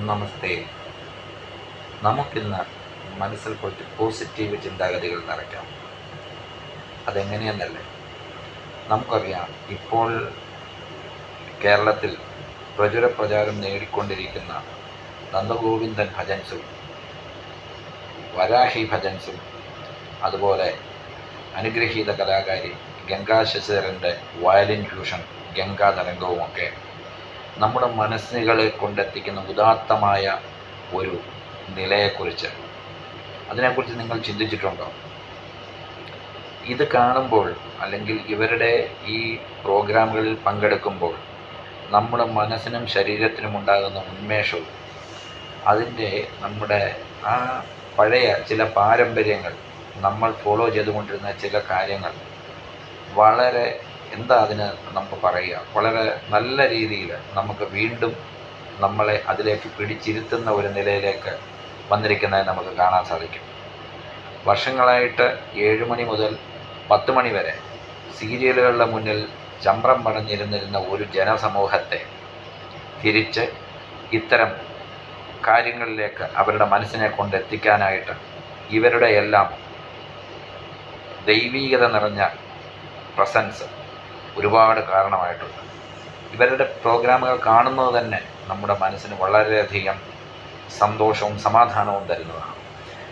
നമസ്തേ. നമുക്കിന്ന് മനസ്സിൽ കുറച്ച് പോസിറ്റീവ് ചിന്താഗതികൾ നിറയ്ക്കാം. അതെങ്ങനെയെന്നല്ലേ, നമുക്കറിയാം ഇപ്പോൾ കേരളത്തിൽ പ്രചാരം നേടിക്കൊണ്ടിരിക്കുന്ന നന്ദഗോവിന്ദൻ ഭജൻസും വരാഹി ഭജൻസും അതുപോലെ അനുഗ്രഹീത കലാകാരി ഗംഗാ ശശിധരൻ്റെ വയലിൻ ഫ്യൂഷൻ ഗംഗാതരംഗവുമൊക്കെ നമ്മുടെ മനസ്സുകളെ കൊണ്ടെത്തിക്കുന്ന ഉദാത്തമായ ഒരു നിലയെക്കുറിച്ച്, അതിനെക്കുറിച്ച് നിങ്ങൾ ചിന്തിച്ചിട്ടുണ്ടോ? ഇത് കാണുമ്പോൾ അല്ലെങ്കിൽ ഇവരുടെ ഈ പ്രോഗ്രാമുകളിൽ പങ്കെടുക്കുമ്പോൾ നമ്മുടെ മനസ്സിനും ശരീരത്തിനും ഉണ്ടാകുന്ന ഉന്മേഷവും നമ്മുടെ ആ പഴയ ചില പാരമ്പര്യങ്ങൾ, നമ്മൾ ഫോളോ ചെയ്തുകൊണ്ടിരുന്ന ചില കാര്യങ്ങൾ വളരെ അതിന് നമുക്ക് പറയുക, വളരെ നല്ല രീതിയിൽ നമുക്ക് വീണ്ടും നമ്മളെ അതിലേക്ക് പിടിച്ചിരുത്തുന്ന ഒരു നിലയിലേക്ക് വന്നിരിക്കുന്നതായി നമുക്ക് കാണാൻ സാധിക്കും. വർഷങ്ങളായിട്ട് 7 മണി മുതൽ 10 മണി വരെ സീരിയലുകളുടെ മുന്നിൽ ചമ്രം പടഞ്ഞിരുന്നിരുന്ന ഒരു ജനസമൂഹത്തെ തിരിച്ച് ഇത്തരം കാര്യങ്ങളിലേക്ക് അവരുടെ മനസ്സിനെ കൊണ്ടെത്തിക്കാനായിട്ട് ഇവരുടെ എല്ലാം ദൈവീകത നിറഞ്ഞ പ്രസൻസ് ഒരുപാട് കാരണമായിട്ടുണ്ട്. ഇവരുടെ പ്രോഗ്രാമുകൾ കാണുന്നത് തന്നെ നമ്മുടെ മനസ്സിന് വളരെയധികം സന്തോഷവും സമാധാനവും തരുന്നതാണ്.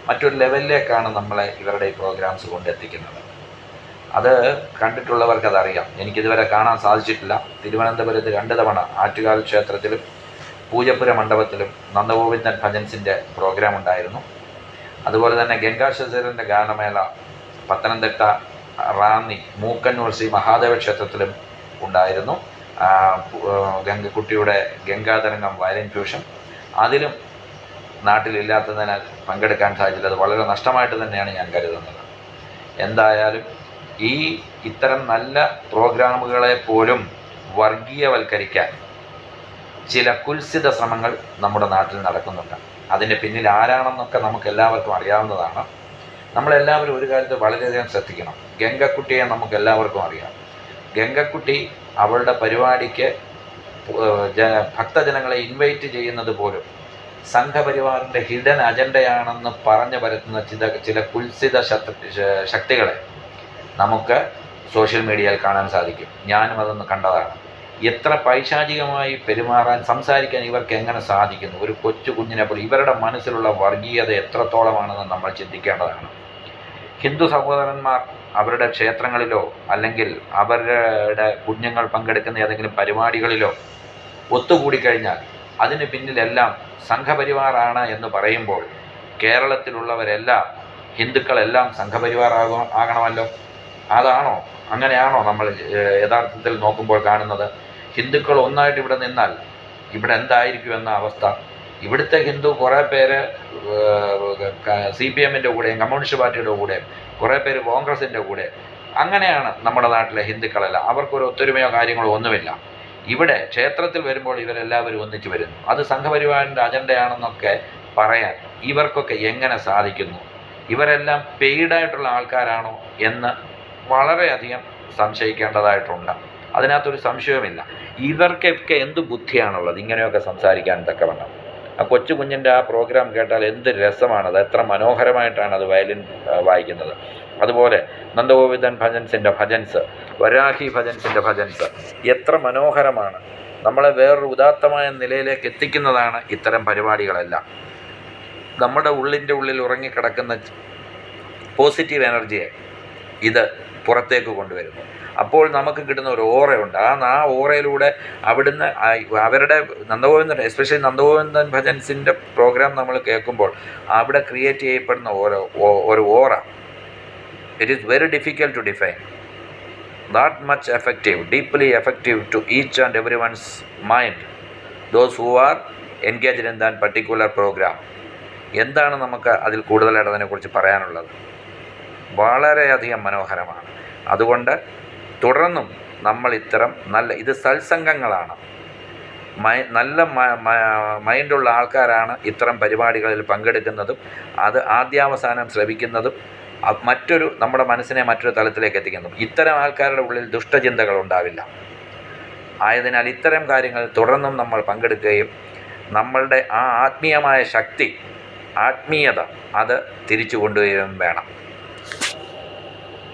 മറ്റൊരു ലെവലിലേക്കാണ് നമ്മളെ ഇവരുടെ ഈ പ്രോഗ്രാംസ് കൊണ്ടെത്തിക്കുന്നത്. അത് കണ്ടിട്ടുള്ളവർക്കതറിയാം. എനിക്കിതുവരെ കാണാൻ സാധിച്ചിട്ടില്ല. തിരുവനന്തപുരത്ത് 2 തവണ ആറ്റുകാൽ ക്ഷേത്രത്തിലും പൂജപ്പുര മണ്ഡപത്തിലും നന്ദഗോവിന്ദൻ ഭജൻസിൻ്റെ പ്രോഗ്രാം ഉണ്ടായിരുന്നു. അതുപോലെ തന്നെ ഗംഗാ ശശിധരൻ്റെ ഗാനമേള പത്തനംതിട്ട റാന്നി മൂക്കന്നൂർ ശ്രീ മഹാദേവ ക്ഷേത്രത്തിലും ഉണ്ടായിരുന്നു. ഗംഗക്കുട്ടിയുടെ ഗംഗാതരംഗം വയലിൻ ഫ്യൂഷൻ അതിലും നാട്ടിലില്ലാത്തതിനാൽ പങ്കെടുക്കാൻ സാധിച്ചില്ല. അത് വളരെ നഷ്ടമായിട്ട് തന്നെയാണ് ഞാൻ കരുതുന്നത്. എന്തായാലും ഇത്തരം നല്ല പ്രോഗ്രാമുകളെ പോലും വർഗീയവൽക്കരിക്കാൻ ചില കുൽസിത ശ്രമങ്ങൾ നമ്മുടെ നാട്ടിൽ നടക്കുന്നുണ്ട്. അതിൻ്റെ പിന്നിൽ ആരാണെന്നൊക്കെ നമുക്ക് എല്ലാവർക്കും അറിയാവുന്നതാണ്. നമ്മളെല്ലാവരും ഒരു കാര്യത്തിൽ വളരെയധികം ശ്രദ്ധിക്കണം. ഗംഗക്കുട്ടിയെ നമുക്ക് എല്ലാവർക്കും അറിയാം. ഗംഗക്കുട്ടി അവളുടെ പരിപാടിക്ക് ഭക്തജനങ്ങളെ ഇൻവൈറ്റ് ചെയ്യുന്നത് പോലും സംഘപരിവാറിൻ്റെ ഹിഡൻ അജണ്ടയാണെന്ന് പറഞ്ഞു പരത്തുന്ന ചില കുൽസിത ശക്തികളെ നമുക്ക് സോഷ്യൽ മീഡിയയിൽ കാണാൻ സാധിക്കും. ഞാനും അതൊന്ന് കണ്ടതാണ്. എത്ര പൈശാചികമായി പെരുമാറാൻ, സംസാരിക്കാൻ ഇവർക്ക് എങ്ങനെ സാധിക്കുന്നു? ഒരു കൊച്ചു കുഞ്ഞിനെ പോലെ ഇവരുടെ മനസ്സിലുള്ള വർഗീയത എത്രത്തോളമാണെന്ന് നമ്മൾ ചിന്തിക്കേണ്ടതാണ്. ഹിന്ദു സഹോദരന്മാർ അവരുടെ ക്ഷേത്രങ്ങളിലോ അല്ലെങ്കിൽ അവരുടെ കുഞ്ഞുങ്ങൾ പങ്കെടുക്കുന്ന ഏതെങ്കിലും പരിപാടികളിലോ ഒത്തുകൂടിക്കഴിഞ്ഞാൽ അതിന് പിന്നിലെല്ലാം സംഘപരിവാറാണ് എന്ന് പറയുമ്പോൾ കേരളത്തിലുള്ളവരെല്ലാം, ഹിന്ദുക്കളെല്ലാം സംഘപരിവാർ ആകണമല്ലോ. അങ്ങനെയാണോ നമ്മൾ യഥാർത്ഥത്തിൽ നോക്കുമ്പോൾ കാണുന്നത്? ഹിന്ദുക്കൾ ഒന്നായിട്ട് ഇവിടെ നിന്നാൽ ഇവിടെ എന്തായിരിക്കും എന്ന അവസ്ഥ? ഇവിടുത്തെ ഹിന്ദു കുറേ പേര് CPM-ൻ്റെ കൂടെയും കമ്മ്യൂണിസ്റ്റ് പാർട്ടിയുടെ കൂടെയും കുറേ പേര് കോൺഗ്രസിൻ്റെ കൂടെ, അങ്ങനെയാണ് നമ്മുടെ നാട്ടിലെ ഹിന്ദുക്കളെല്ലാം. അവർക്കൊരു ഒത്തൊരുമയോ കാര്യങ്ങളോ ഒന്നുമില്ല. ഇവിടെ ക്ഷേത്രത്തിൽ വരുമ്പോൾ ഇവരെല്ലാവരും ഒന്നിച്ചു വരുന്നു. അത് സംഘപരിവാറിൻ്റെ അജണ്ടയാണെന്നൊക്കെ പറയാൻ ഇവർക്കൊക്കെ എങ്ങനെ സാധിക്കുന്നു? ഇവരെല്ലാം പെയ്ഡായിട്ടുള്ള ആൾക്കാരാണോ എന്ന് വളരെയധികം സംശയിക്കേണ്ടതായിട്ടുണ്ട്. അതിനകത്തൊരു സംശയവുമില്ല. ഇവർക്കൊക്കെ എന്ത് ബുദ്ധിയാണുള്ളത് ഇങ്ങനെയൊക്കെ സംസാരിക്കാൻ തക്കവണ്ണം? ആ കൊച്ചു കുഞ്ഞിൻ്റെ ആ പ്രോഗ്രാം കേട്ടാൽ എന്ത് രസമാണത്! എത്ര മനോഹരമായിട്ടാണ് അത് വയലിൻ വായിക്കുന്നത്. അതുപോലെ നന്ദഗോവിന്ദൻ ഭജൻസിൻ്റെ ഭജൻസ്, വരാഹി ഭജൻസിൻ്റെ ഭജൻസ് എത്ര മനോഹരമാണ്! നമ്മളെ വേറൊരു ഉദാത്തമായ നിലയിലേക്ക് എത്തിക്കുന്നതാണ് ഇത്തരം പരിപാടികളെല്ലാം. നമ്മുടെ ഉള്ളിൽ ഉറങ്ങിക്കിടക്കുന്ന പോസിറ്റീവ് എനർജിയെ ഇത് പുറത്തേക്ക് കൊണ്ടുവരുന്നു. അപ്പോൾ നമുക്ക് കിട്ടുന്ന ഒരു ഓറയുണ്ട്. ആ ഓറയിലൂടെ അവിടുന്ന് അവരുടെ എസ്പെഷ്യലി നന്ദഗോവിന്ദൻ ഭജൻസിൻ്റെ പ്രോഗ്രാം നമ്മൾ കേൾക്കുമ്പോൾ അവിടെ ക്രിയേറ്റ് ചെയ്യപ്പെടുന്ന ഒരു aura, it is very difficult to define. That much effective, deeply effective to each and every one's mind, those who are engaged in that particular program. എന്താണ് നമുക്ക് അതിൽ കൂടുതലായിട്ട് അതിനെക്കുറിച്ച് പറയാനുള്ളത്? വളരെയധികം മനോഹരമാണ്. അതുകൊണ്ട് തുടർന്നും നമ്മൾ ഇത്തരം ഇത് സത്സംഗങ്ങളാണ്. നല്ല മൈൻഡുള്ള ആൾക്കാരാണ് ഇത്തരം പരിപാടികളിൽ പങ്കെടുക്കുന്നതും അത് ആദ്യാവസാനം ശ്രവിക്കുന്നതും നമ്മുടെ മനസ്സിനെ മറ്റൊരു തലത്തിലേക്ക് എത്തിക്കുന്നതും. ഇത്തരം ആൾക്കാരുടെ ഉള്ളിൽ ദുഷ്ടചിന്തകൾ ഉണ്ടാവില്ല. ആയതിനാൽ ഇത്തരം കാര്യങ്ങൾ തുടർന്നും നമ്മൾ പങ്കെടുക്കുകയും നമ്മളുടെ ആ ആത്മീയമായ ശക്തി, ആത്മീയത അത് തിരിച്ചു കൊണ്ടുവരികയും വേണം.